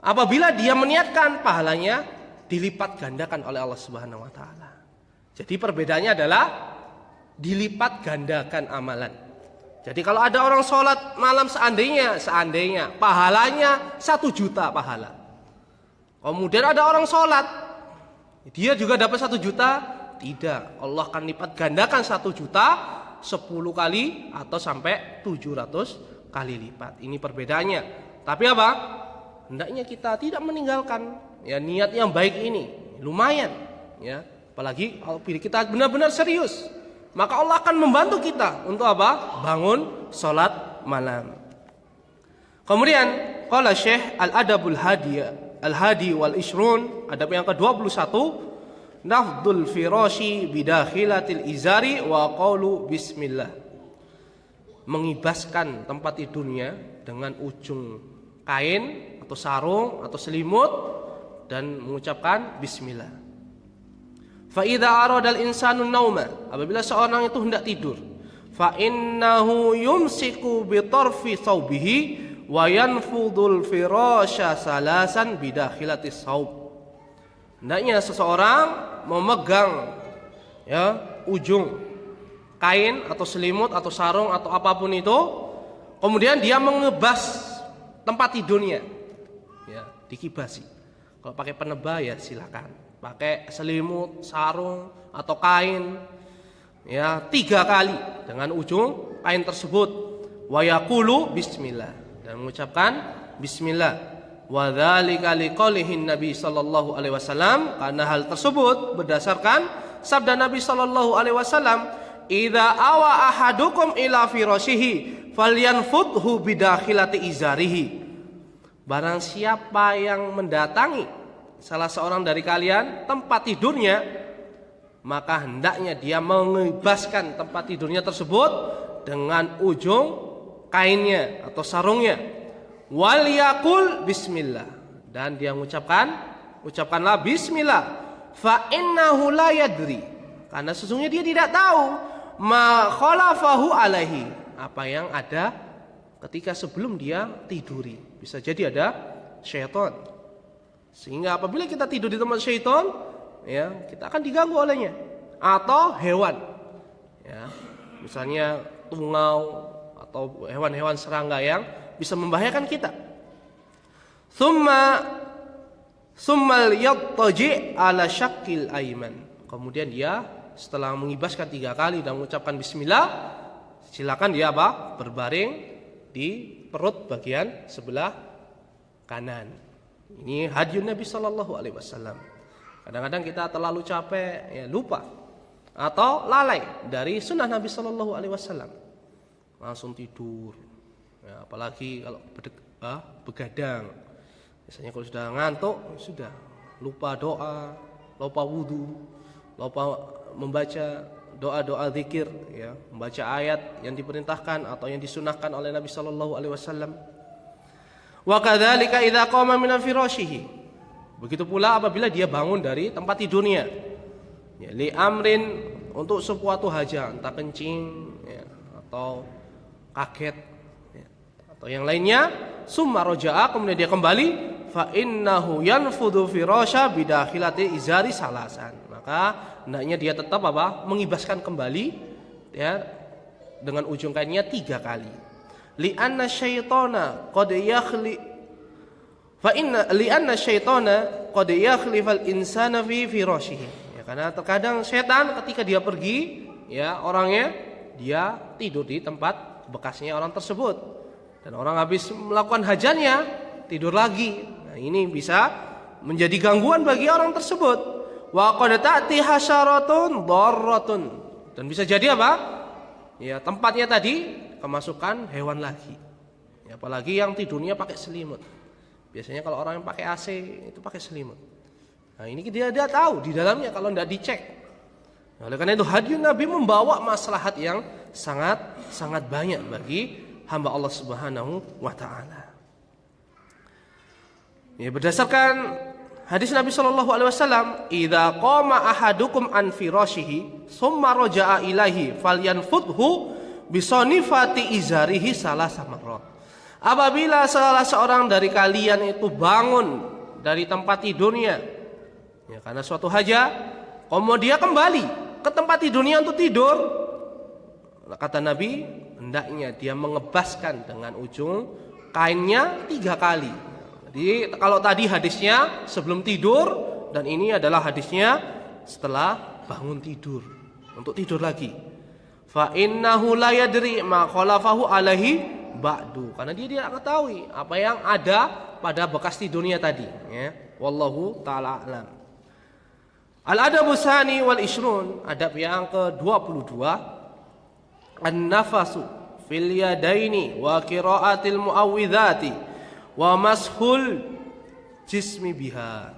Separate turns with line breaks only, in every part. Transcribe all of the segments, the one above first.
Apabila dia meniatkan, pahalanya dilipat gandakan oleh Allah Subhanahu wa taala. Jadi perbedaannya adalah dilipat gandakan amalan. Jadi kalau ada orang sholat malam seandainya pahalanya 1 juta pahala. Kemudian ada orang sholat, dia juga dapat 1 juta. Tidak, Allah akan lipat gandakan 1 juta 10 kali atau sampai 700 kali lipat. Ini perbedaannya. Tapi apa? Hendaknya kita tidak meninggalkan ya niat yang baik ini. Lumayan ya. Apalagi kalau kita benar-benar serius, maka Allah akan membantu kita untuk apa? Bangun salat malam. Kemudian qala Syekh Al-Adabul Hadi wal Ishrun, adab yang ke-21, nafdul firashi bidakhilatil izari wa qaulu bismillah. Mengibaskan tempat tidurnya dengan ujung kain atau sarung atau selimut dan mengucapkan bismillah. Fa idza arada al-insanu nauma, apabila seorang itu hendak tidur, fa innahu yumsiku bi tarfi thawbihi wa yanfudul firasha salasan bidakhilatis thawb. Hendaknya seseorang memegang ya ujung kain atau selimut atau sarung atau apapun itu, kemudian dia mengebas tempat tidurnya, ya dikibasi. Kalau pakai penebah ya silakan, pakai selimut, sarung atau kain, ya 3 kali dengan ujung kain tersebut. Wa yaqulu bismillah, dan mengucapkan bismillah. Wa dzalika liqaulihin Nabi sallallahu alaihi wasallam, karena hal tersebut berdasarkan sabda Nabi sallallahu alaihi wasallam, idza awa ahadukum ila firashihi falyanfudhu bidakhilati izarihi. Barang siapa yang mendatangi salah seorang dari kalian tempat tidurnya, maka hendaknya dia mengibaskan tempat tidurnya tersebut dengan ujung kainnya atau sarungnya. Wal yaqul bismillah, dan dia ucapkanlah bismillah. Fa innahu la yadri, karena sesungguhnya dia tidak tahu ma khalafahu alaihi, apa yang ada ketika sebelum dia tiduri. Bisa jadi ada syaitan, sehingga apabila kita tidur di tempat syaitan, ya kita akan diganggu olehnya, atau hewan, ya misalnya tungau atau hewan-hewan serangga yang bisa membahayakan kita. Tsummal yattaji ala syakil aiman, kemudian dia setelah mengibaskan 3 kali dan mengucapkan bismillah, silakan dia apa? Berbaring di perut bagian sebelah kanan. Ini hadiyun Nabi sallallahu alaihi wasallam. Kadang-kadang kita terlalu capek, ya lupa atau lalai dari sunnah Nabi sallallahu alaihi wasallam. Langsung tidur. Ya, apalagi kalau begadang. Biasanya kalau sudah ngantuk, sudah lupa doa, lupa wudu, lupa membaca doa-doa zikir, ya, membaca ayat yang diperintahkan atau yang disunahkan oleh Nabi sallallahu alaihi wasallam. Wa kadzalika idza qama min firashihi. Begitu pula apabila dia bangun dari tempat tidurnya. Ya, li amrin, untuk sesuatu hajat, entah kencing, ya, atau kaget, ya, atau yang lainnya. Summa raja'a, kemudian dia kembali, fa innahu yanfudhu firasha bidakhilati izari salasan. Maka hendaknya dia tetap apa? Mengibaskan kembali, ya, dengan ujung kainnya 3 kali. Li'anna syaitana qad yakhli fa inna li'anna syaitana qad yakhlifal insana fi firashihi. Ya, karena terkadang setan ketika dia pergi, ya, orangnya dia tidur di tempat bekasnya orang tersebut. Dan orang habis melakukan hajatnya tidur lagi. Nah, ini bisa menjadi gangguan bagi orang tersebut. Wa qad ta'ti hasyaratun darratun, dan bisa jadi apa? Ya, tempatnya tadi kemasukan hewan lagi. Ya, apalagi yang tidurnya pakai selimut. Biasanya kalau orang yang pakai AC itu pakai selimut. Nah, ini dia tahu di dalamnya kalau tidak dicek. Nah, oleh karena itu hadiyun Nabi membawa maslahat yang sangat banyak bagi hamba Allah Subhanahu wa taala. Ya, berdasarkan hadis Nabi sallallahu alaihi wasallam, idza qama ahadukum an firashihi tsumma raja'a ilaihi falyanfudhu bisanifati izarihi salasa marrat. Apabila salah seorang dari kalian itu bangun dari tempat tidurnya, ya, karena suatu hajat, kemudian dia kembali ke tempat tidurnya untuk tidur, kata Nabi, hendaknya dia mengebaskan dengan ujung kainnya 3 kali. Jadi kalau tadi hadisnya sebelum tidur, dan ini adalah hadisnya setelah bangun tidur, untuk tidur lagi. Fa innahu la yadri ma khalafahu alaihi ba'du, karena dia tidak ketahui apa yang ada pada bekas tidurnya tadi, ya. Wallahu taala alam. Al-adabu tsani wal ishrun, adab yang ke-22, an-nafasu fil yadaini wa qiraatil muawwidzati wa mashul jismi biha.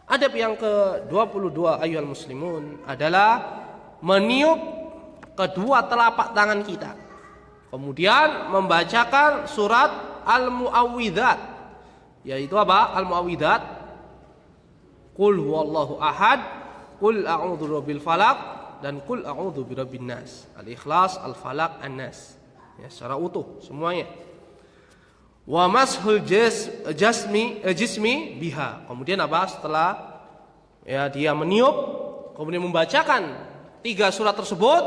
Adab yang ke-22 ayyuhal muslimun adalah meniup kedua telapak tangan kita, kemudian membacakan surat al-muawwidzat, yaitu apa? Al-muawwidzat, qul huwallahu ahad, qul a'udzu birabbil falaq, dan qul a'udzu birabbin nas. Al-Ikhlas, Al-Falaq, An-Nas, ya, secara utuh semuanya. Wa mashul jismi biha. Kemudian apa? Setelah ya dia meniup, kemudian membacakan 3 surat tersebut,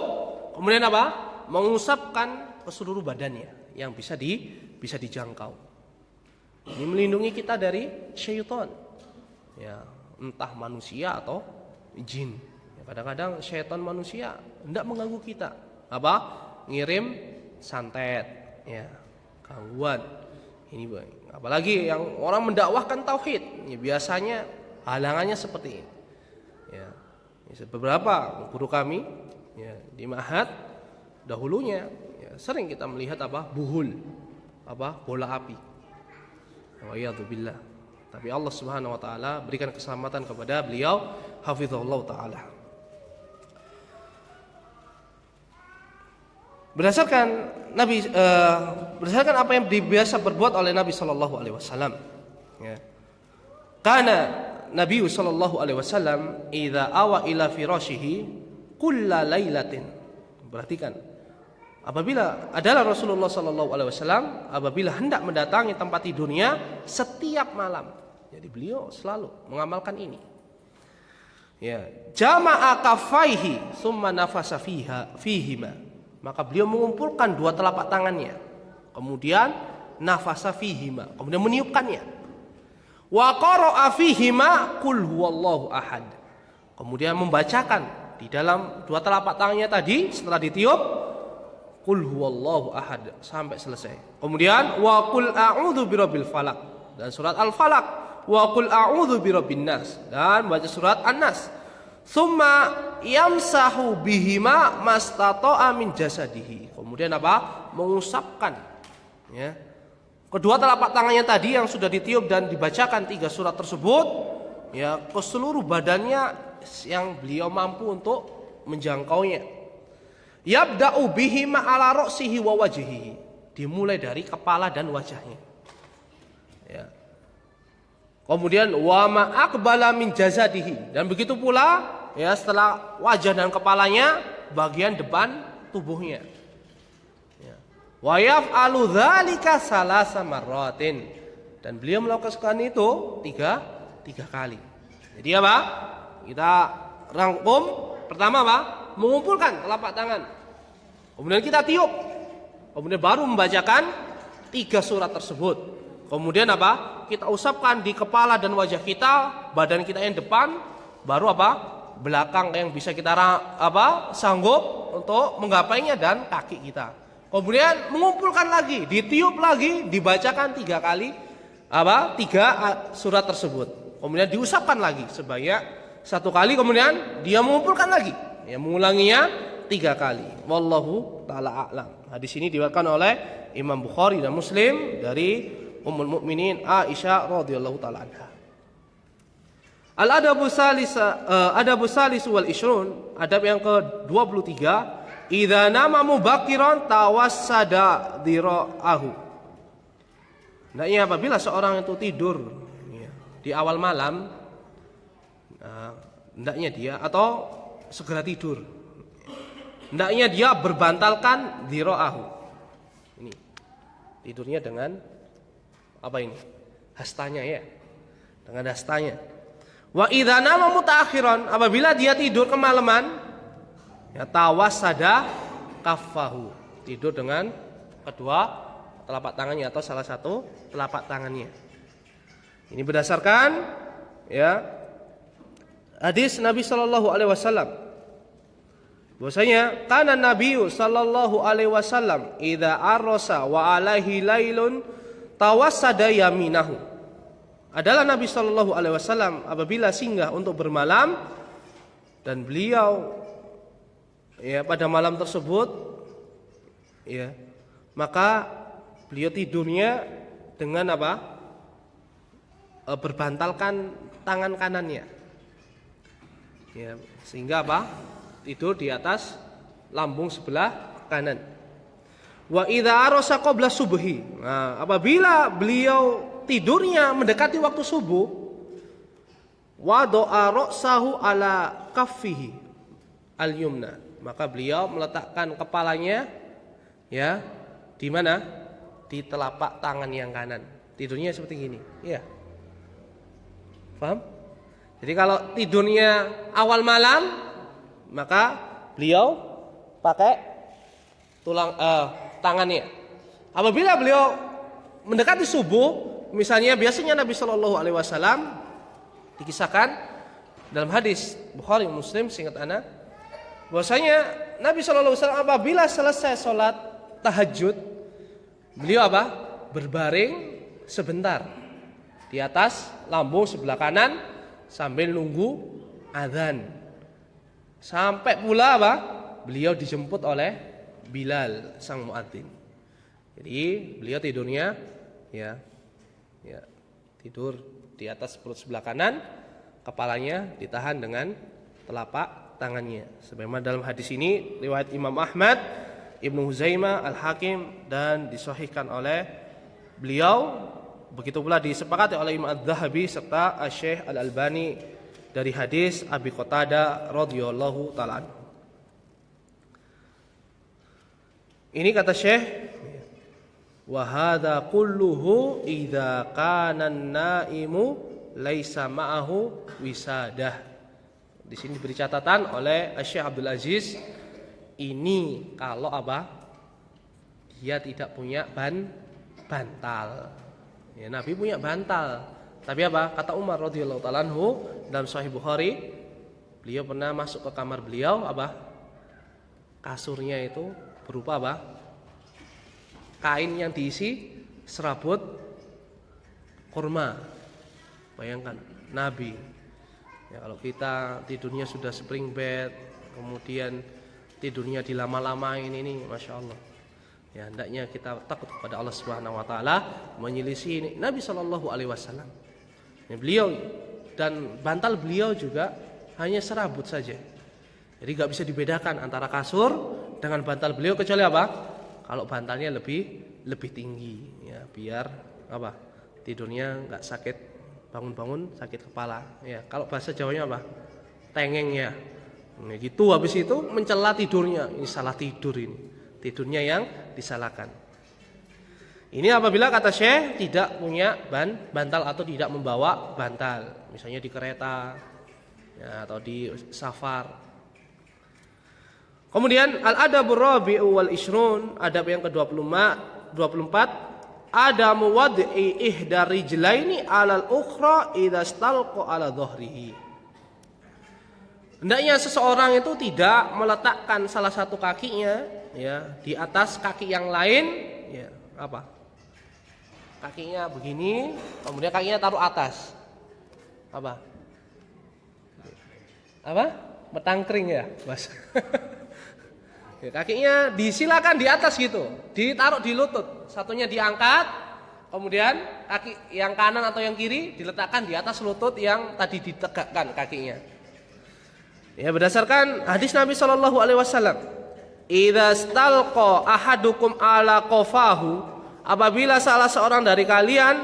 kemudian apa? Mengusapkan ke seluruh badannya yang bisa dijangkau. Ini melindungi kita dari syaitan, ya, entah manusia atau jin. Ya, kadang-kadang syaitan manusia hendak mengganggu kita, apa? Ngirim santet, ya, gangguan. Ini apalagi yang orang mendakwahkan tauhid, ya, biasanya halangannya seperti ini. Ya, beberapa guru kami, ya, di ma'had dahulunya, ya, sering kita melihat apa? Buhul, apa? Bola api. Wa'iyadzubillah. Tapi Allah Subhanahu wa taala berikan keselamatan kepada beliau, hafizahullah taala. Berdasarkan apa yang biasa berbuat oleh Nabi sallallahu alaihi wasallam, ya. Karena Nabi sallallahu alaihi wasallam idza awa ila firashihi kulla lailatin. Perhatikan, apabila adalah Rasulullah sallallahu alaihi wasallam apabila hendak mendatangi tempat tidurnya setiap malam. Jadi beliau selalu mengamalkan ini. Ya, jama'a kaffaihi summa nafasa fihima. Maka beliau mengumpulkan 2 telapak tangannya, kemudian nafasa fihima, kemudian meniupkannya. Wa qara'a fihima qul huwallahu ahad. Kemudian membacakan di dalam 2 telapak tangannya tadi setelah ditiup qul huwallahu ahad sampai selesai. Kemudian wa qul a'udzu birabbil falaq, dan surat al-falaq, wa qul a'udzu birabbin nas, dan baca surat an-nas. Summa yamsahu bihima mastata'a min jasadihi. Kemudian apa? Mengusapkan, ya, kedua telapak tangannya tadi yang sudah ditiup dan dibacakan 3 surat tersebut, ya, ke seluruh badannya yang beliau mampu untuk menjangkaunya. Yabda'u bihima ala ra'sihi wa wajhihi. Dimulai dari kepala dan wajahnya. Ya. Kemudian wa ma aqbala min jasadihi, dan begitu pula, ya, setelah wajah dan kepalanya bagian depan tubuhnya. Ya. Wa yaf'alu dzalika salasa marratin, dan beliau melakukan itu tiga kali. Jadi apa? Kita rangkum. Pertama apa? Mengumpulkan telapak tangan. Kemudian kita tiup. Kemudian baru membacakan 3 surat tersebut. Kemudian apa? Kita usapkan di kepala dan wajah kita, badan kita yang depan, baru apa? Belakang yang bisa kita sanggup untuk menggapainya, dan kaki kita. Kemudian mengumpulkan lagi, ditiup lagi, dibacakan 3 kali 3 surat tersebut. Kemudian diusapkan lagi sebanyak 1 kali, kemudian dia mengumpulkan lagi, ya, mengulanginya 3 kali. Wallahu taala a'lam. Hadis ini diriwayatkan oleh Imam Bukhari dan Muslim dari Ummul Mukminin Aisyah radhiyallahu taala anha. Al-adabu salis wal ishrun, adab yang ke-23, idza nama mubakiran tawassada dira'ahu. Hendaknya apabila seorang itu tidur, ya, di awal malam, hendaknya dia, atau segera tidur, hendaknya dia berbantalkan dira'ahu. Ini Tidurnya dengan apa ini? Hastanya ya. Dengan hastanya. Wa idza nama mutaakhiran, apabila dia tidur kemalaman, ya tawassada kaffahu. Tidur dengan kedua telapak tangannya atau salah satu telapak tangannya. Ini berdasarkan ya hadis Nabi sallallahu alaihi wasallam. Bahwasanya kana Nabi sallallahu alaihi wasallam idza arrasa wa alaihi lailun tawassada yaminahu. Adalah Nabi sallallahu alaihi wasallam apabila singgah untuk bermalam dan beliau ya pada malam tersebut ya maka beliau tidurnya dengan apa? Berbantalkan tangan kanannya. Ya, sehingga apa? Tidur di atas lambung sebelah kanan. Wa idza arasa qabla subhi. Nah, apabila beliau tidurnya mendekati waktu subuh, wada'a ra'sahu ala kaffihi al-yumna. Maka beliau meletakkan kepalanya ya di mana? Di telapak tangan yang kanan. Tidurnya seperti gini. Iya. Paham? Jadi kalau tidurnya awal malam, maka beliau pakai tangannya. Apabila beliau mendekati subuh, misalnya biasanya Nabi Shallallahu Alaihi Wasallam dikisahkan dalam hadis Bukhari Muslim singkat ana, bahwasanya Nabi Shallallahu Alaihi Wasallam apabila selesai sholat tahajud, beliau apa? Berbaring sebentar di atas lambung sebelah kanan sambil nunggu azan. Sampai pula apa? Beliau dijemput oleh Bilal sang muadzin. Jadi beliau tidurnya ya tidur di atas perut sebelah kanan, kepalanya ditahan dengan telapak tangannya. Sebagaimana dalam hadis ini riwayat Imam Ahmad, Ibnu Huzaimah, Al-Hakim dan disahihkan oleh beliau. Begitu pula disepakati oleh Imam Az-Zahabi serta Asy-Syaikh Al-Albani dari hadis Abi Qatadah radhiyallahu taala. Ini kata Syekh, wa hadza kulluhu idza kana an-naimu laisa ma'ahu wisadah. Di sini diberi catatan oleh Syekh Abdul Aziz, ini kalau apa? Dia tidak punya bantal. Ya, Nabi punya bantal. Tapi apa? Kata Umar radhiyallahu ta'ala anhu dalam Sahih Bukhari, beliau pernah masuk ke kamar beliau apa? Kasurnya itu berupa apa? Kain yang diisi serabut kurma. Bayangkan Nabi. Ya, kalau kita tidurnya sudah spring bed, kemudian tidurnya dilama-lamain ini, masya Allah. Ya, hendaknya kita takut kepada Allah Subhanahu wa taala, menyelisih Nabi sallallahu alaihi wasallam. Ya, beliau dan bantal beliau juga hanya serabut saja. Jadi enggak bisa dibedakan antara kasur dengan bantal beliau kecuali apa? Kalau bantalnya lebih tinggi ya, biar apa? Tidurnya enggak sakit, bangun-bangun sakit kepala. Ya, kalau bahasa Jawanya apa? Tengeng ya. Nah, gitu habis itu mencela tidurnya. Ini salah tidur ini. Tidurnya yang disalahkan. Ini apabila kata Syekh tidak punya bantal atau tidak membawa bantal, misalnya di kereta ya, atau di safar. Kemudian al-adabur rabi'u wal ishrun, adab yang ke-24, adamu wad'i ihda rijlaini 'alal ukhra idza istalqa 'ala dhahrihi. Hendaknya seseorang itu tidak meletakkan salah satu kakinya ya di atas kaki yang lain ya, apa? Kakinya begini, kemudian kakinya taruh atas. Apa? Metangkring ya, Mas. Ya, kakinya disilakan di atas gitu, ditaruh di lutut. Satunya diangkat, kemudian kaki yang kanan atau yang kiri diletakkan di atas lutut yang tadi ditegakkan kakinya. Ya, berdasarkan hadis Nabi sallallahu alaihi wasallam, "Idza stalqa ahadukum ala qafahu," apabila salah seorang dari kalian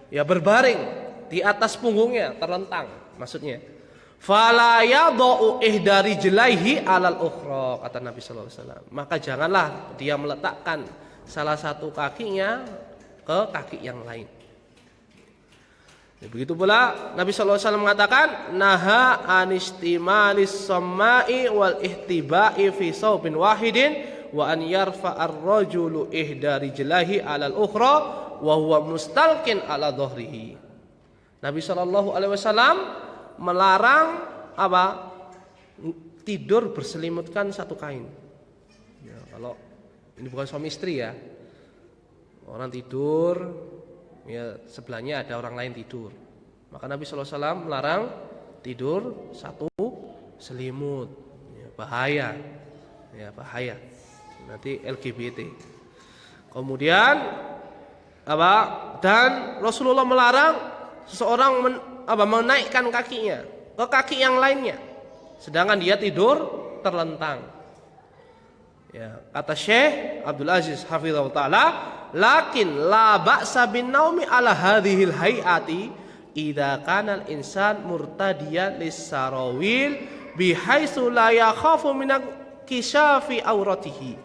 ya berbaring di atas punggungnya, terlentang maksudnya, fala yadau ihda rijlaihi alal ukhra, kata Nabi sallallahu alaihi wasallam, maka janganlah dia meletakkan salah satu kakinya ke kaki yang lain. Begitu pula Nabi sallallahu alaihi wasallam mengatakan naha anistimalis samai wal ihtiba'i fi saubin wahidin wa an yarfa ar-rajulu ihda rijlahi 'alal ukhra wa huwa mustalqin 'ala dhahrihi. Nabi sallallahu alaihi wasallam melarang apa? Tidur berselimutkan satu kain. Ya, kalau ini bukan suami istri ya. Orang tidur ya sebelahnya ada orang lain tidur. Maka Nabi sallallahu alaihi wasallam melarang tidur satu selimut. Ya, bahaya. Ya, bahaya. Nanti LGBT. Kemudian apa? Dan Rasulullah melarang seseorang menaikkan kakinya ke kaki yang lainnya sedangkan dia tidur terlentang. Ya, kata Syekh Abdul Aziz hafizahullah taala, lakin la ba'sa bin naumi ala hadhil hayati idza kana al insan murtadiyan lis sarawil bihaitsu la yakhafu min kishafi auratihi.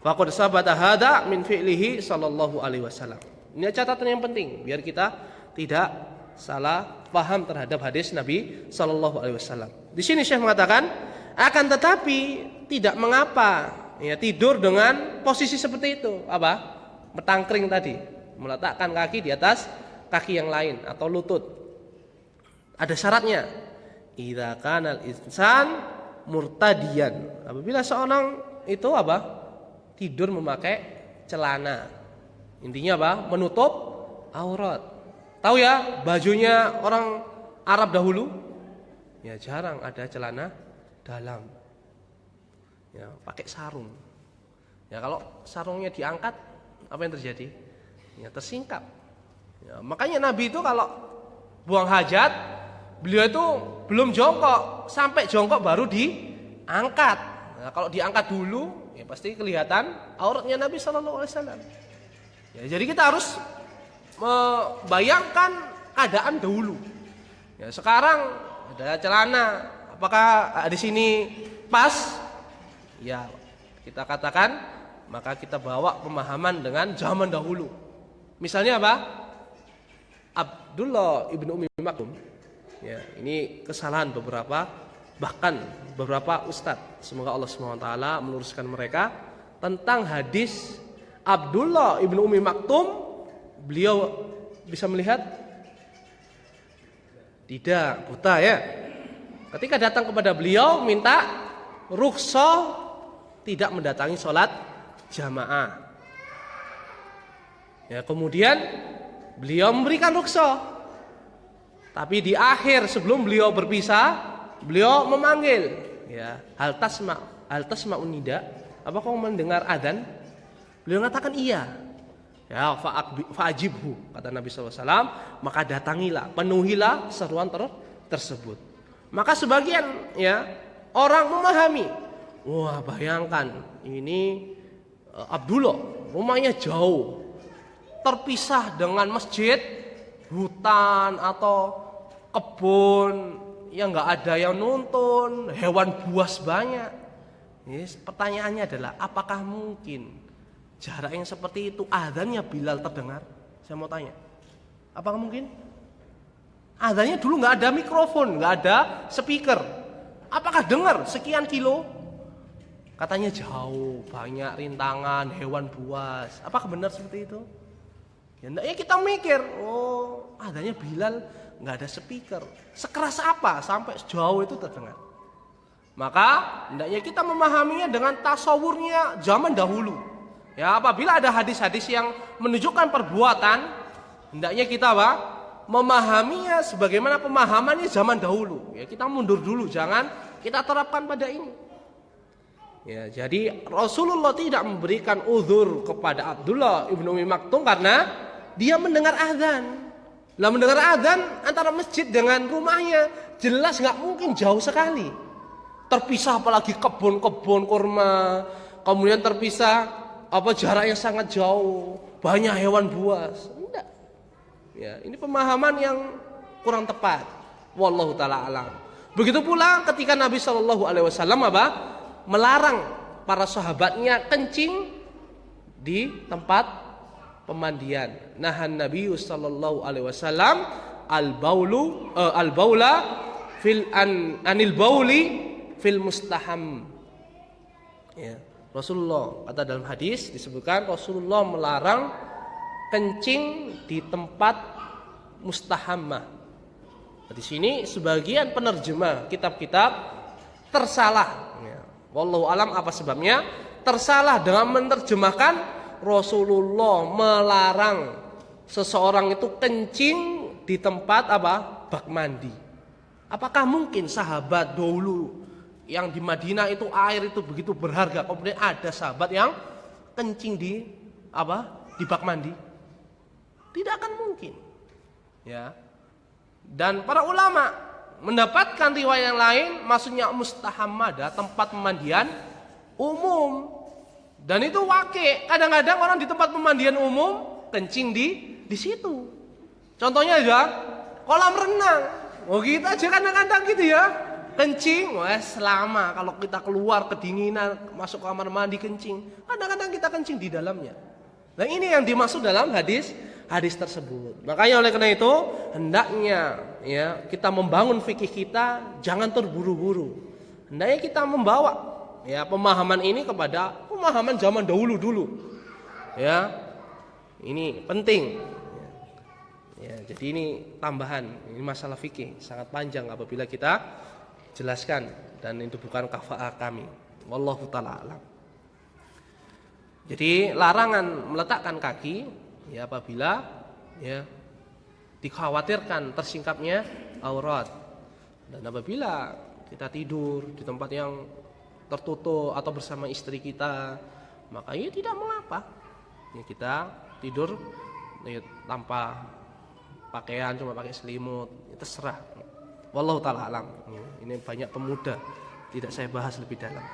Faqad sabata hadza min fi'lihi sallallahu alaihi wasallam. Ini catatan yang penting biar kita tidak salah paham terhadap hadis Nabi sallallahu alaihi wasallam. Di sini Syekh mengatakan akan tetapi tidak mengapa ya tidur dengan posisi seperti itu, apa? Metangkring tadi, meletakkan kaki di atas kaki yang lain atau lutut. Ada syaratnya. Idza kana al-insan murtadiyan. Apabila seorang itu apa? Tidur memakai celana. Intinya apa? Menutup aurat. Tahu ya, bajunya orang Arab dahulu? Ya jarang ada celana dalam. Ya, pakai sarung. Ya kalau sarungnya diangkat, apa yang terjadi? Ya tersingkap. Ya, makanya Nabi itu kalau buang hajat, beliau itu belum jongkok, sampai jongkok baru diangkat. Nah, kalau diangkat dulu, ya pasti kelihatan auratnya Nabi sallallahu alaihi wasallam. Ya, jadi kita harus membayangkan keadaan dahulu. Ya, sekarang ada celana, apakah di sini pas? Ya, kita katakan maka kita bawa pemahaman dengan zaman dahulu. Misalnya apa? Abdullah ibnu Ummi Maktum. Ya, ini kesalahan bahkan beberapa ustadz. Semoga Allah SWT meluruskan mereka tentang hadis Abdullah ibnu Ummi Maktum. Beliau bisa melihat? Tidak, buta ya. Ketika datang kepada beliau minta rukhsah tidak mendatangi sholat jamaah. Ya, kemudian beliau memberikan rukhsah. Tapi di akhir sebelum beliau berpisah, beliau memanggil, ya, hal tasma'un nida? Apa kau mendengar adzan? Beliau mengatakan iya. Ya, fa'ajibhu, kata Nabi SAW, maka datangilah, penuhilah seruan tersebut. Maka sebagian ya orang memahami, wah bayangkan ini Abdullah rumahnya jauh, terpisah dengan masjid, hutan atau kebun yang nggak ada yang nuntun, hewan buas banyak. Yes, pertanyaannya adalah apakah mungkin jarak yang seperti itu adzannya Bilal terdengar? Saya mau tanya, apakah mungkin? Adzannya dulu nggak ada mikrofon, nggak ada speaker. Apakah dengar sekian kilo? Katanya jauh, banyak rintangan, hewan buas. Apakah benar seperti itu? Ya hendaknya kita mikir, oh adzannya Bilal nggak ada speaker. Sekeras apa sampai jauh itu terdengar? Maka hendaknya kita memahaminya dengan tasawurnya zaman dahulu. Ya, apabila ada hadis-hadis yang menunjukkan perbuatan, hendaknya kita apa? Memahaminya sebagaimana pemahamannya zaman dahulu. Ya, kita mundur dulu, jangan kita terapkan pada ini. Ya, jadi Rasulullah tidak memberikan uzur kepada Abdullah ibnu Ummi Maktum karena dia mendengar azan. Lah mendengar azan antara masjid dengan rumahnya jelas nggak mungkin jauh sekali. Terpisah apalagi kebun-kebun kurma, kemudian terpisah jarak yang sangat jauh, banyak hewan buas. Enggak. Ya, ini pemahaman yang kurang tepat. Wallahu taala alam. Begitu pula ketika Nabi sallallahu alaihi wasallam melarang para sahabatnya kencing di tempat pemandian. Nahan Nabi sallallahu alaihi wasallam al-baula anil bauli fil mustaham. Ya, Rasulullah kata dalam hadis disebutkan Rasulullah melarang kencing di tempat mustahammah. Di sini sebagian penerjemah kitab-kitab tersalah. Ya. Wallahu alam apa sebabnya? Tersalah dengan menerjemahkan Rasulullah melarang seseorang itu kencing di tempat apa? Bak mandi. Apakah mungkin sahabat dahulu yang di Madinah itu air itu begitu berharga, kemudian ada sahabat yang kencing di apa? Di bak mandi? Tidak akan mungkin. Ya. Dan para ulama mendapatkan riwayat yang lain, maksudnya mustahammadah, tempat pemandian umum. Dan itu wakil. Kadang-kadang orang di tempat pemandian umum kencing di situ. Contohnya aja kolam renang. Oh gitu aja kadang-kadang gitu ya. Kencing, wah selama kalau kita keluar kedinginan masuk kamar mandi kencing. Kadang-kadang kita kencing di dalamnya. Nah ini yang dimaksud dalam hadis tersebut. Makanya oleh karena itu hendaknya ya kita membangun fikih kita jangan terburu-buru. Hendaknya kita membawa ya pemahaman ini kepada pemahaman zaman dahulu. Ya. Ini penting. Ya, jadi ini tambahan, ini masalah fikih sangat panjang apabila kita jelaskan dan itu bukan kafaah kami. Wallahu taala alam. Jadi larangan meletakkan kaki ya apabila ya dikhawatirkan tersingkapnya aurat. Dan apabila kita tidur di tempat yang tertutup atau bersama istri kita, maka ya tidak mengapa. Ya kita tidur ya, tanpa pakaian cuma pakai selimut, itu terserah. Wallahu taala alam. Ini banyak pemuda, tidak saya bahas lebih dalam.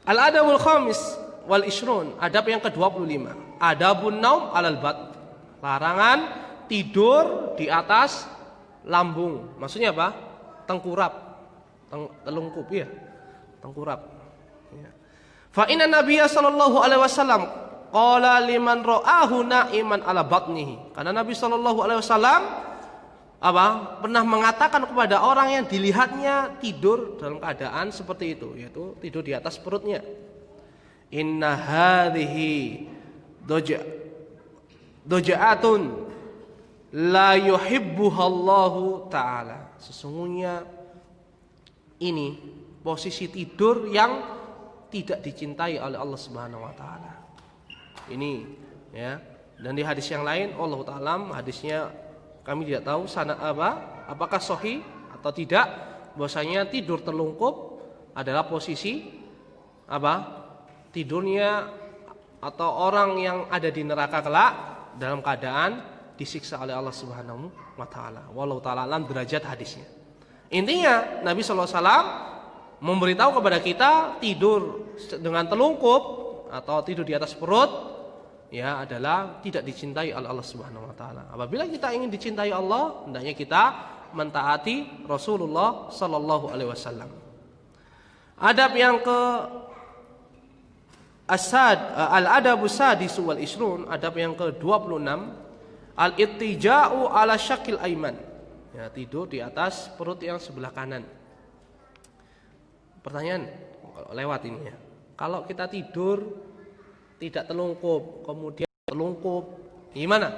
Al-adabul khamis wal ishrun, adab yang ke-25. Adabun naum alal bat. Larangan tidur di atas lambung. Maksudnya apa? Tengkurap. Telungkup ya. Tengkurap. Ya. Fa inna Nabiyya sallallahu alaihi wasallam qala liman ra'ahu na'iman ala batnihi. Karena Nabi sallallahu alaihi wasallam pernah mengatakan kepada orang yang dilihatnya tidur dalam keadaan seperti itu, yaitu tidur di atas perutnya. Inna hadhihi doja'atun la yuhibbuhallahu ta'ala. Sesungguhnya ini posisi tidur yang tidak dicintai oleh Allah Subhanahu wa taala. Ini ya. Dan di hadis yang lain Allah taala hadisnya kami tidak tahu apakah sahih atau tidak, bahwasanya tidur terlungkup adalah posisi tidurnya atau orang yang ada di neraka kelak dalam keadaan disiksa oleh Allah Subhanahu wa taala. Wallahu taala alam derajat hadisnya. Intinya Nabi sallallahu alaihi wasallam memberitahu kepada kita tidur dengan telungkup atau tidur di atas perut ya adalah tidak dicintai oleh Allah Subhanahu wa taala. Apabila kita ingin dicintai Allah, hendaknya kita mentaati Rasulullah sallallahu alaihi wasallam. Adab yang ke al-adabus sadis wal ishrun, adab yang ke-26, al-ittija'u ala syakil aiman. Ya, tidur di atas perut yang sebelah kanan. Pertanyaan lewat ini ya. Kalau kita tidur tidak telungkup, kemudian telungkup, gimana?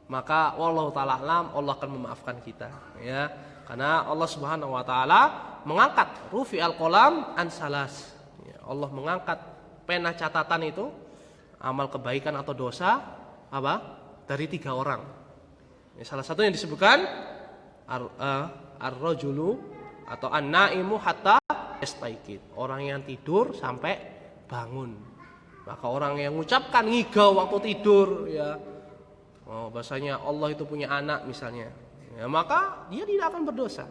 Maka wallahu ta'ala alam, Allah akan memaafkan kita ya. Karena Allah Subhanahu wa taala mengangkat rufi al-qalam an salas. Ya, Allah mengangkat pena catatan itu amal kebaikan atau dosa dari 3 orang. Ya, salah satu yang disebutkan ar-rajulu atau an-naimu hatta yastaikid, orang yang tidur sampai bangun. Maka orang yang mengucapkan ngigau waktu tidur ya, bahasanya Allah itu punya anak misalnya, ya, maka dia tidak akan berdosa.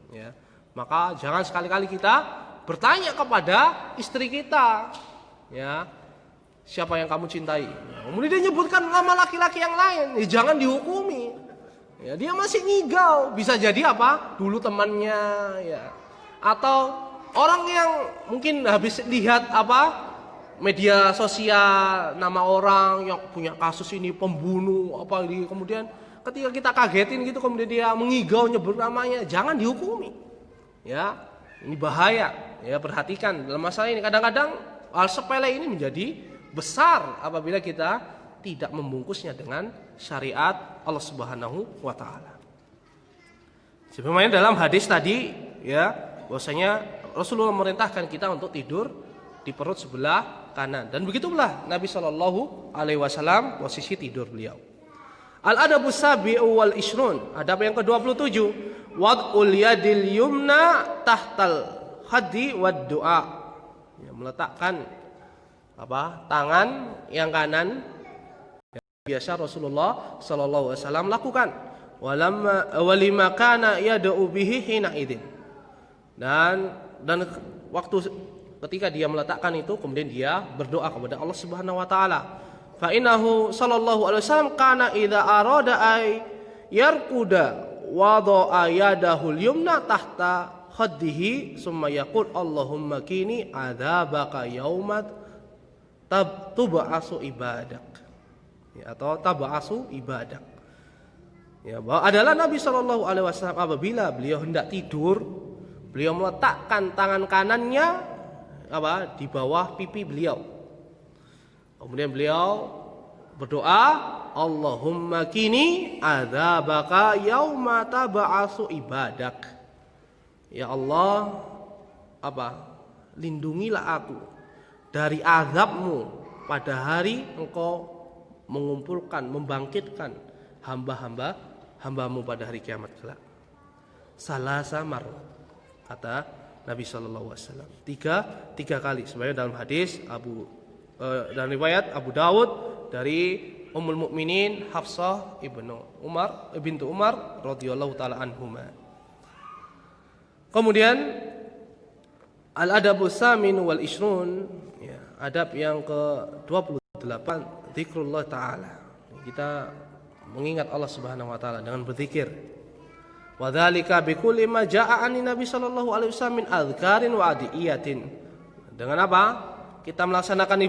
Ya, maka jangan sekali-kali kita bertanya kepada istri kita, ya, siapa yang kamu cintai. Kemudian dia nyebutkan nama laki-laki yang lain, ya, jangan dihukumi. Ya, dia masih ngigau, bisa jadi dulu temannya, ya, atau orang yang mungkin habis lihat media sosial nama orang yang punya kasus ini pembunuh apa ini, kemudian ketika kita kagetin gitu kemudian dia mengigau nyebut namanya, jangan dihukumi. Ya, ini bahaya. Ya, perhatikan dalam masalah ini kadang-kadang hal sepele ini menjadi besar apabila kita tidak membungkusnya dengan syariat Allah Subhanahu wa taala. Sebagaimana dalam hadis tadi ya, bahwasanya Rasulullah memerintahkan kita untuk tidur di perut sebelah kanan, dan begitulah Nabi Shallallahu alaihi wasallam posisi tidur beliau. Al-adabus sabi'u wal ishrun, adab yang ke-27, wad'ul yadil yumna tahtal khaddi wad du'a. Ya, meletakkan tangan yang kanan yang biasa Rasulullah sallallahu alaihi wasallam lakukan. Walima kana yad'u bihi hina idzin. Dan waktu ketika dia meletakkan itu kemudian dia berdoa kepada Allah Subhanahu wa taala. Fa innahu sallallahu alaihi wasallam kana idza arada ay yarkuda wada'a yadahu al-yumna tahta khaddihi summa yaqul Allahumma kini adzabaka yaumat tub'asu ibadak. Ya, atau tab'asu ibadak. Ya, bahwa adalah Nabi sallallahu alaihi wasallam apabila beliau hendak tidur, beliau meletakkan tangan kanannya di bawah pipi beliau. Kemudian beliau berdoa, Allahumma kini adzabaka yauma tab'asu ibadak. Ya Allah, lindungilah aku dari azabmu pada hari engkau mengumpulkan, membangkitkan hamba-hambamu pada hari kiamat kelak. Salasa marrat, kata Nabi sallallahu alaihi wasallam. Tiga kali. Sebenarnya dalam hadis dan riwayat Abu Dawud dari Ummul Mukminin Hafsah bintu Umar radhiyallahu taala anhuma. Kemudian al-adabus samin wal ishrun, ya, adab yang ke-28, zikrullah taala. Kita mengingat Allah Subhanahu wa taala dengan berzikir. Wa dzalika bi kulli ma jaa'a an Nabi sallallahu alaihi wasallam min adzkarin wa adiyatin. Dengan apa? Kita melaksanakan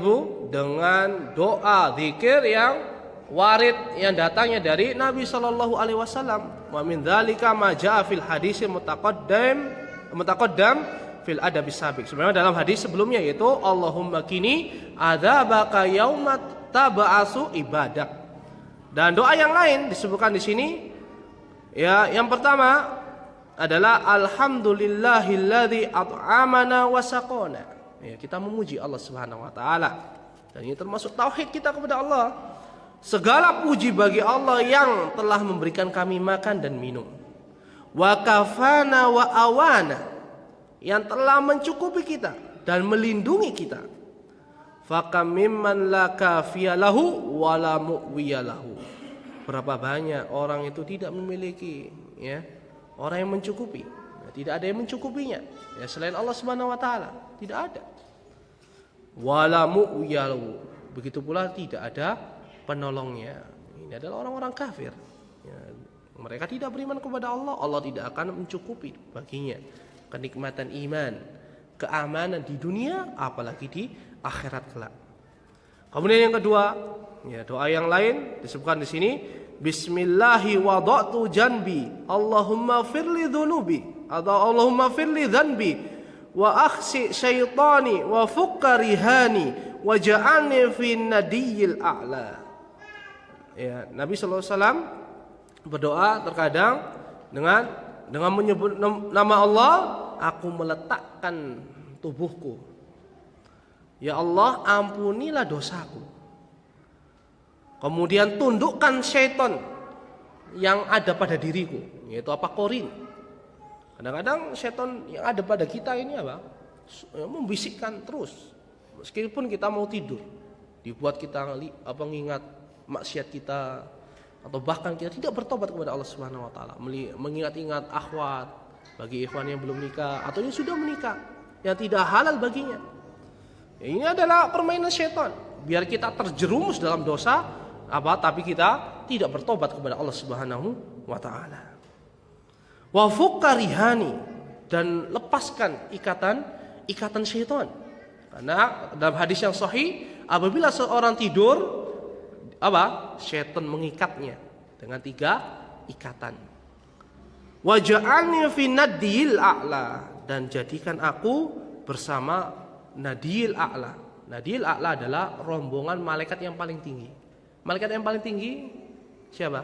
dengan doa zikir yang warid yang datangnya dari Nabi sallallahu alaihi wasallam. Wa min dzalika ma jaa'a fil hadisil mutaqaddam fil adabis sabiq. Sebenarnya dalam hadis sebelumnya yaitu Allahumma kini adzabaka yaumat tab'asu ibadak. Dan doa yang lain disebutkan di sini. Ya, yang pertama adalah alhamdulillahilladzi at'amana wa saqana. Ya, kita memuji Allah Subhanahu wa taala. Dan ini termasuk tauhid kita kepada Allah. Segala puji bagi Allah yang telah memberikan kami makan dan minum. Wa kafana wa awana, yang telah mencukupi kita dan melindungi kita. Fakam mimman la kafiyalahu wa la mu'wiyalahu. Berapa banyak orang itu tidak memiliki, ya, orang yang mencukupi, ya, tidak ada yang mencukupinya, ya, selain Allah Subhanahu wa taala, tidak ada. Wala mu'wiyalahu, begitu pula tidak ada penolongnya. Ini adalah orang-orang kafir, ya, mereka tidak beriman kepada Allah, Allah tidak akan mencukupi baginya kenikmatan iman, keamanan di dunia apalagi di akhirat kelak. Kemudian yang kedua, ya, doa yang lain disebutkan di sini, Bismillahi wada'tu janbi, Allahumma firli dhunubi, atau Allahumma firli dhanbi, wa akhsi syaitani, wa fukka rihani, wa ja'alni fi nadiyil a'la. Ya, Nabi sallallahu alaihi wasallam berdoa terkadang dengan menyebut nama Allah, aku meletakkan tubuhku. Ya Allah, ampunilah dosaku. Kemudian tundukkan syaitan yang ada pada diriku, yaitu korin. Kadang-kadang syaitan yang ada pada kita ini membisikkan terus. Meskipun kita mau tidur, dibuat kita mengingat maksiat kita, atau bahkan kita tidak bertobat kepada Allah Subhanahu wa taala, mengingat-ingat akhwat bagi ikhwan yang belum nikah atau yang sudah menikah yang tidak halal baginya. Ya, ini adalah permainan syaitan biar kita terjerumus dalam dosa tapi kita tidak bertobat kepada Allah Subhanahu wa taala. Wa fukka rihani, dan lepaskan ikatan syaitan. Karena dalam hadis yang sahih, apabila seorang tidur, syaitan mengikatnya dengan 3 ikatan. Waj'alni fi nadiyil a'la, dan jadikan aku bersama nadiyil a'la. Nadiyil a'la adalah rombongan malaikat yang paling tinggi. Malaikat yang paling tinggi siapa?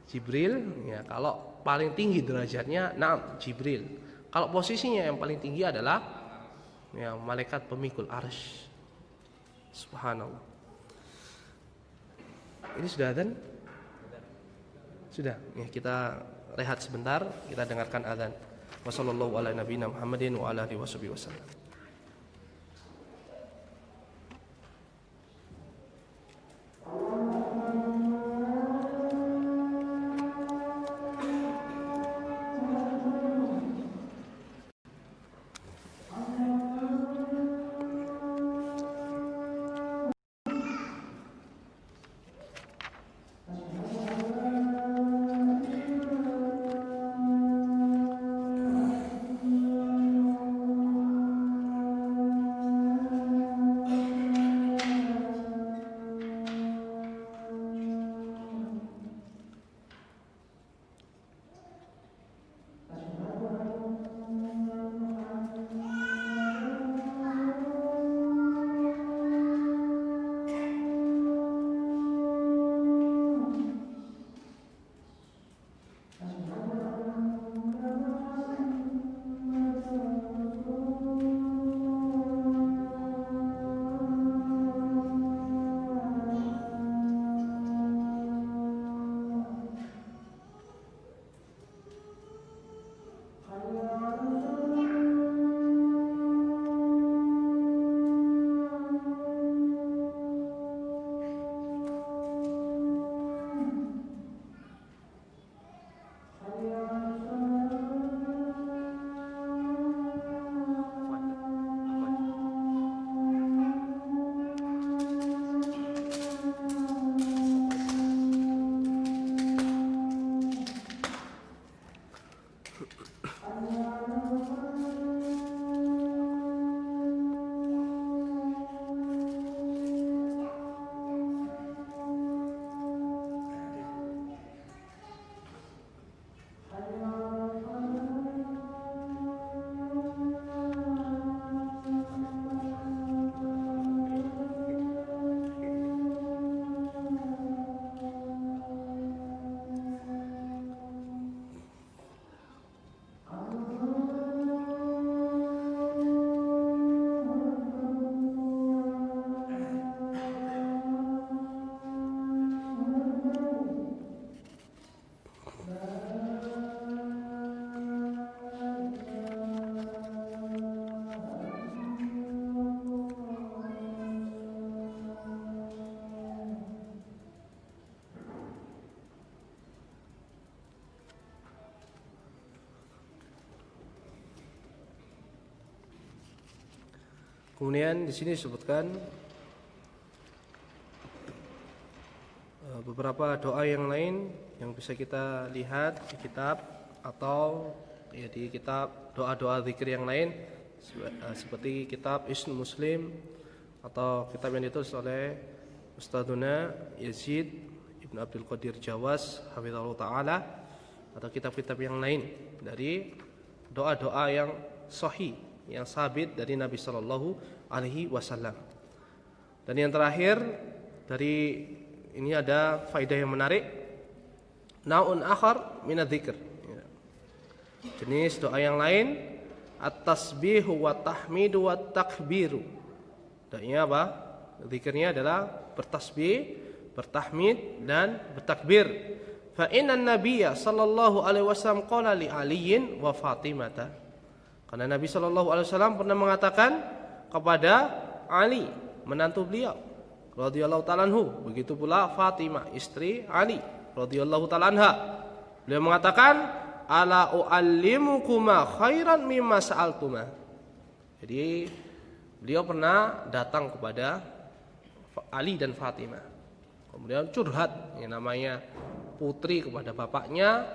Jibril. Ya, kalau paling tinggi derajatnya, Jibril. Kalau posisinya yang paling tinggi adalah malaikat pemikul arsy. Subhanallah. Ini sudah adzan? Sudah. Ya, kita rehat sebentar, kita dengarkan adzan. Wassallallahu ala nabiyina Muhammadin wa ala alihi wasallam. Kemudian di sini disebutkan beberapa doa yang lain yang bisa kita lihat di kitab atau di kitab doa-doa zikir yang lain seperti kitab Hisnul Muslim atau kitab yang ditulis oleh Ustadzuna Yazid Ibn Abdul Qadir Jawas hafizallahu taala, atau kitab-kitab yang lain dari doa-doa yang sahih yang sabit dari Nabi sallallahu alaihi wasallam. Dan yang terakhir dari ini ada faedah yang menarik, naun akhar min adzikr. Jenis doa yang lain at-tasbihu wa tahmidu wa takbiru. Doanya apa? Zikirnya adalah bertasbih, bertahmid dan bertakbir. Fa inna nabiyya sallallahu alaihi wasallam qala li Aliyin wa Fatimah. Karena Nabi sallallahu alaihi wasallam pernah mengatakan kepada Ali, menantu beliau radhiyallahu ta'ala anhu, begitu pula Fatimah istri Ali radhiyallahu ta'ala anha. Beliau mengatakan, ala uallimukuma khairan mimma sa'altuma. Jadi beliau pernah datang kepada Ali dan Fatimah, kemudian curhat, yang namanya putri kepada bapaknya,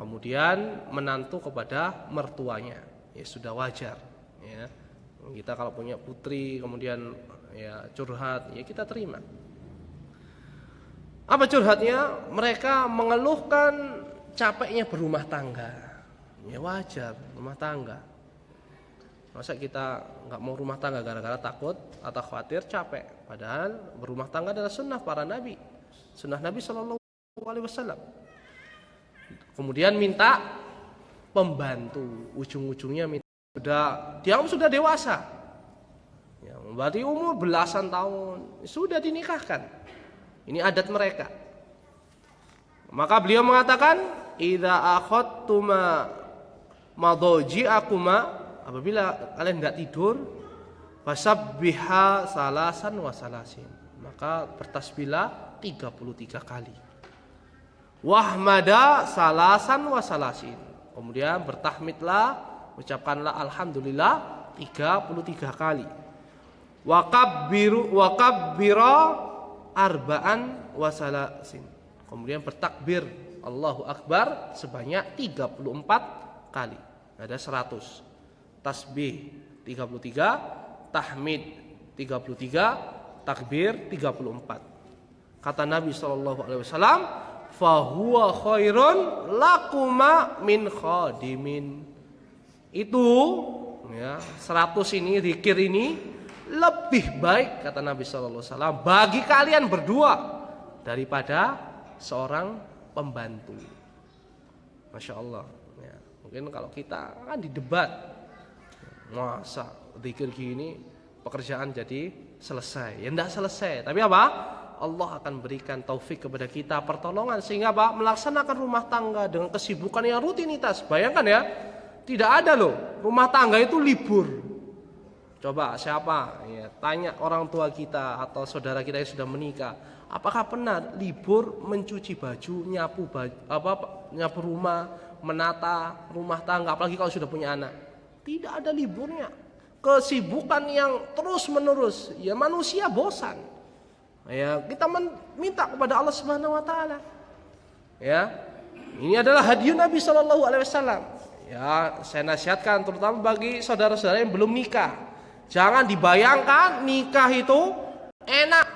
kemudian menantu kepada mertuanya, ya sudah wajar. Ya, kita kalau punya putri kemudian ya curhat, ya kita terima. Apa curhatnya? Mereka mengeluhkan capeknya berumah tangga. Ya wajar, rumah tangga. Masa kita nggak mau rumah tangga gara-gara takut atau khawatir capek? Padahal berumah tangga adalah sunnah para nabi, sunnah Nabi Shallallahu Alaihi Wasallam. Kemudian minta pembantu, ujung-ujungnya minta dia sudah dewasa, ya, berarti umur belasan tahun sudah dinikahkan. Ini adat mereka. Maka beliau mengatakan, idza akhadtuma madaji'akuma, apabila kalian tidak tidur, fasabbiha salasan wa salasin, maka bertasbihlah 33 kali. Wahmada salasan wa salasin, kemudian bertahmidlah, ucapkanlah alhamdulillah 33 kali. Wa kabbira arba'an wa salasin, kemudian bertakbir Allahu Akbar sebanyak 34 kali. Ada 100. Tasbih 33, tahmid 33, takbir 34. Kata Nabi SAW, fahuwa khairun lakuma min khadimin. Itu ya, 100 ini, zikir ini lebih baik, kata Nabi SAW, bagi kalian berdua daripada seorang pembantu. Masya Allah ya. Mungkin kalau kita kan didebat, masa zikir gini pekerjaan jadi selesai? Ya enggak selesai. Tapi apa? Allah akan berikan taufik kepada kita, pertolongan, sehingga apa? Melaksanakan rumah tangga dengan kesibukan yang rutinitas. Bayangkan ya, tidak ada loh rumah tangga itu libur. Coba siapa ya, tanya orang tua kita atau saudara kita yang sudah menikah, apakah pernah libur mencuci baju, nyapu rumah, menata rumah tangga, apalagi kalau sudah punya anak? Tidak ada liburnya. Kesibukan yang terus menerus. Ya manusia bosan. Ya, kita minta kepada Allah Subhanahu wa taala. Ya. Ini adalah hadiah Nabi Shallallahu alaihi wasallam. Ya, saya nasihatkan terutama bagi saudara-saudara yang belum nikah. Jangan dibayangkan nikah itu enak.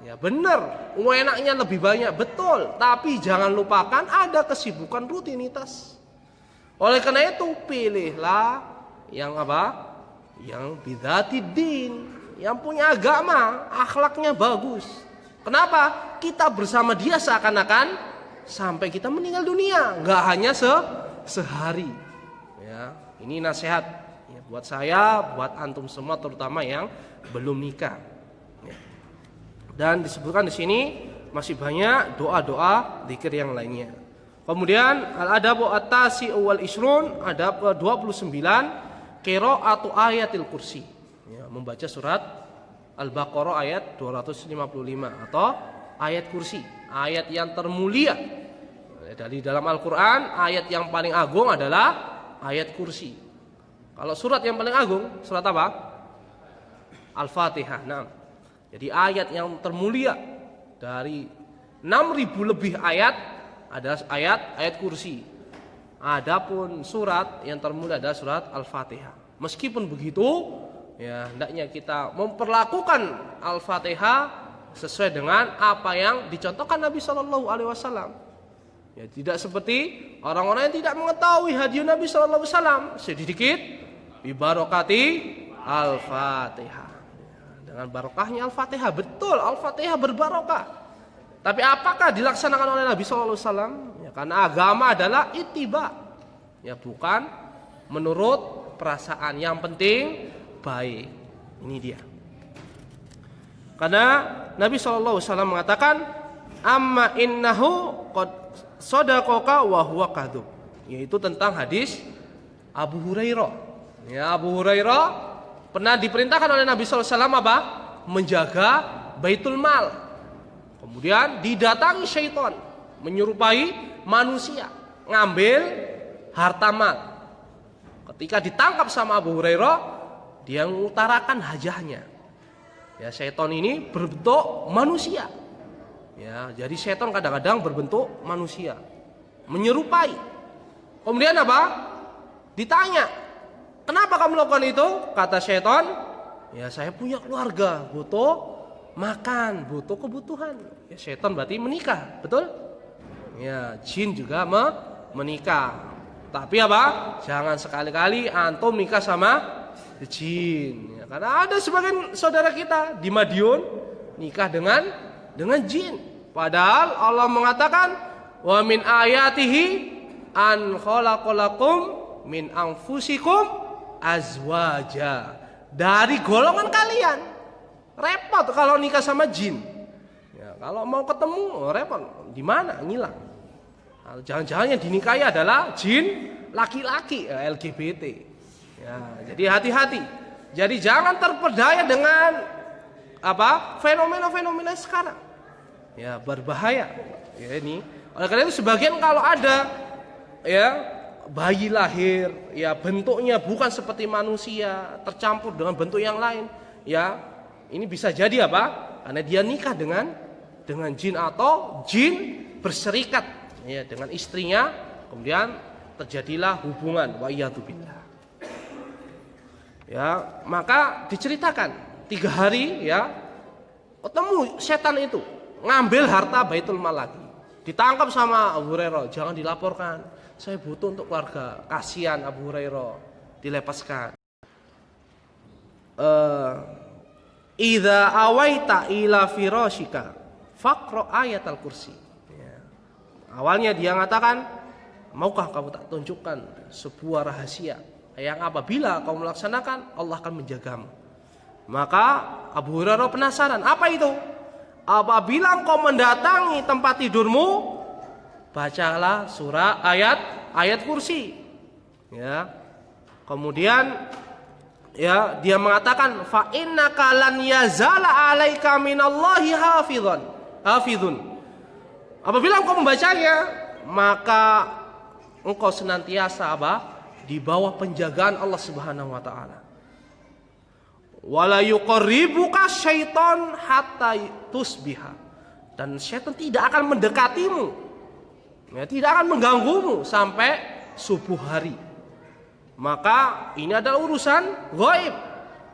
Ya benar, enaknya lebih banyak, betul. Tapi jangan lupakan ada kesibukan rutinitas. Oleh karena itu pilihlah yang apa? Yang bidzatid-din, yang punya agama, akhlaknya bagus. Kenapa? Kita bersama dia seakan-akan sampai kita meninggal dunia, nggak hanya sehari. Ya, ini nasihat ya, buat saya, buat antum semua, terutama yang belum nikah. Ya. Dan disebutkan di sini masih banyak doa-doa zikir yang lainnya. Kemudian al-adabu at-tasi wal isrun, adab ke-29, qiraatu ayatil kursi. Ya, membaca surat Al-Baqarah ayat 255 atau ayat kursi, ayat yang termulia. Dari dalam Al-Qur'an, ayat yang paling agung adalah ayat kursi. Kalau surat yang paling agung, surat apa? Al-Fatihah. Nah, jadi ayat yang termulia dari 6.000 lebih ayat ada ayat kursi. Adapun surat yang termulia adalah surat Al-Fatihah. Meskipun begitu, ya hendaknya kita memperlakukan Al-Fatihah sesuai dengan apa yang dicontohkan Nabi Shallallahu Alaihi Wasallam. Ya, tidak seperti orang-orang yang tidak mengetahui hadiah Nabi Shallallahu Alaihi Wasallam. Sedikit bibarokati Al-Fatihah. Dengan barokahnya Al-Fatihah, betul Al-Fatihah berbarokah. Tapi apakah dilaksanakan oleh Nabi Shallallahu Alaihi Wasallam? Ya, karena agama adalah ittiba, ya bukan menurut perasaan. Yang penting baik. Ini dia. Karena Nabi Shallallahu Alaihi Wasallam mengatakan, amma innahu qad sadaqaka wa huwa kadzub, yaitu tentang hadis Abu Hurairah. Ya, Abu Hurairah pernah diperintahkan oleh Nabi Shallallahu Alaihi Wasallam apa? Menjaga Baitul Mal. Kemudian didatangi syaitan menyerupai manusia, ngambil harta mal. Ketika ditangkap sama Abu Hurairah, dia mengutarakan hajahnya. Ya, syaitan ini berbentuk manusia. Ya, jadi syaitan kadang-kadang berbentuk manusia, menyerupai. Kemudian apa? Ditanya, kenapa kamu melakukan itu? Kata syaitan, ya saya punya keluarga, butuh makan, butuh kebutuhan. Ya, syaitan berarti menikah, betul? Ya, jin juga menikah. Tapi apa? Jangan sekali-kali antum nikah sama jin. Ya, karena ada sebagian saudara kita di Madiun nikah dengan jin. Padahal Allah mengatakan, wa min ayatihi an khalaqalakum min anfusikum azwaja. Dari golongan kalian. Repot kalau nikah sama jin. Ya, kalau mau ketemu repot. Di mana? Ngilang. Jangan-jangan yang dinikahi adalah jin laki-laki, LGBT. Ya, jadi hati-hati. Jadi jangan terperdaya dengan apa? Fenomena-fenomena sekarang. Ya, berbahaya. Ya, ini. Oleh karena itu sebagian kalau ada ya bayi lahir, ya bentuknya bukan seperti manusia, tercampur dengan bentuk yang lain, ya ini bisa jadi apa? Karena dia nikah dengan jin atau jin berserikat ya dengan istrinya, kemudian terjadilah hubungan wa iyadzubillah. Ya, maka diceritakan 3 hari ya ketemu setan itu ngambil harta Baitul Mal lagi. Ditangkap sama Abu Hurairah, jangan dilaporkan. Saya butuh untuk keluarga. Kasihan Abu Hurairah, dilepaskan. Idza awaita ila firashika faqra ayatal kursi. Ya. Awalnya dia mengatakan, maukah kamu tak tunjukkan sebuah rahasia yang apabila kamu melaksanakan Allah akan menjagamu. Maka Abu Hurairah penasaran, apa itu? Apabila engkau mendatangi tempat tidurmu, bacalah surah ayat kursi. Ya. Kemudian ya dia mengatakan fa innaka lan yazala 'alaika minallahi hafizun. Apabila engkau membacanya, maka engkau senantiasa di bawah penjagaan Allah Subhanahu wa taala. Wala yuqarribuka syaiton hatta tusbiha. Dan syaitan tidak akan mendekatimu. Ya, tidak akan mengganggumu sampai subuh hari. Maka ini adalah urusan gaib.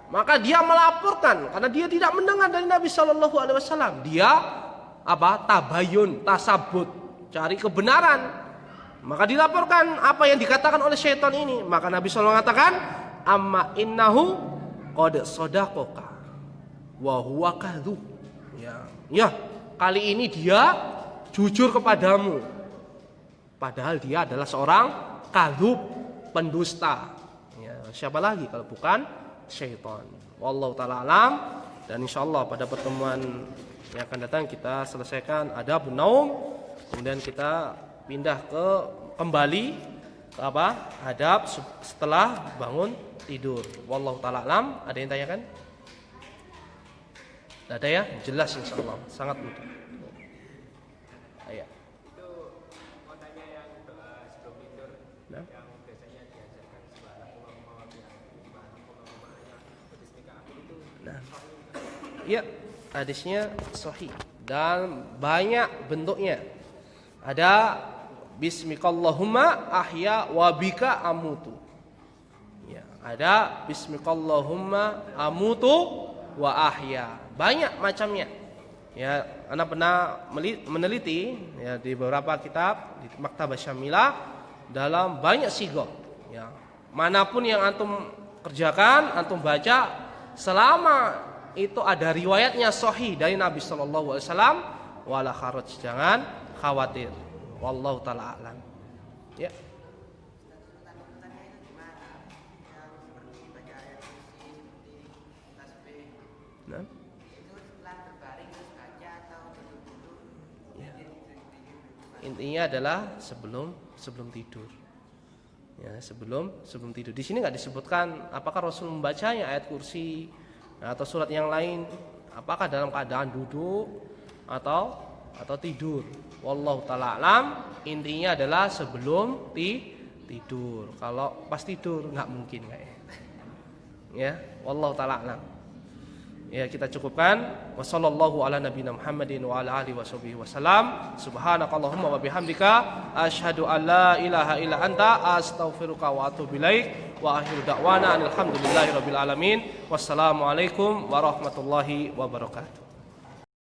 Maka dia melaporkan karena dia tidak mendengar dari Nabi Shallallahu alaihi wasallam. Dia tabayun, tasabut, cari kebenaran. Maka dilaporkan apa yang dikatakan oleh syaitan ini. Maka Nabi SAW mengatakan, amma innahu qad sadaqaka wa huwa kadzub. Ya, kali ini dia jujur kepadamu. Padahal dia adalah seorang kadzub, pendusta. Ya, siapa lagi kalau bukan syaitan. Wallahu taala alam. Dan insyaallah pada pertemuan yang akan datang kita selesaikan adabun naum. Kemudian kita pindah kembali ke adab setelah bangun tidur. Wallahu taala alam. Ada yang tanyakan? Tidak ada ya? Jelas insyaallah. Sangat mudah. Ayo.
Itu mau tanya yang doa sebelum tidur yang biasanya diajarkan subhanallah itu.
Nah. Iya, hadisnya sahih dan banyak bentuknya. Ada bismikallahumma ahya wa bika amutu. Ya, ada bismikallahumma amutu wa ahya. Banyak macamnya. Ya, Anda pernah meneliti ya di beberapa kitab di Maktabah Syamilah dalam banyak sigah. Ya, manapun yang antum kerjakan, antum baca selama itu ada riwayatnya sahih dari Nabi sallallahu alaihi wasallam, wala kharaj, jangan khawatir. Wallahu taala alam. Ya. Nah. Ya. Intinya adalah sebelum tidur. Ya, sebelum tidur. Di sini nggak disebutkan apakah Rasul membacanya ayat kursi atau surat yang lain, apakah dalam keadaan duduk atau tidur. Wallahu taala alam. Intinya adalah sebelum tidur. Kalau pas tidur nggak mungkin kayaknya. Ya, wallahu taala alam. Ya, kita cukupkan. Wassallallahu ala nabiyina Muhammadin wa ala alihi washabihi wasallam. Subhanakallahumma wa bihamdika asyhadu an la ilaha illa anta astaghfiruka wa atubu ilaik. Wa akhiru da'wana alhamdulillahi rabbil alamin. Wassalamualaikum warahmatullahi wabarakatuh.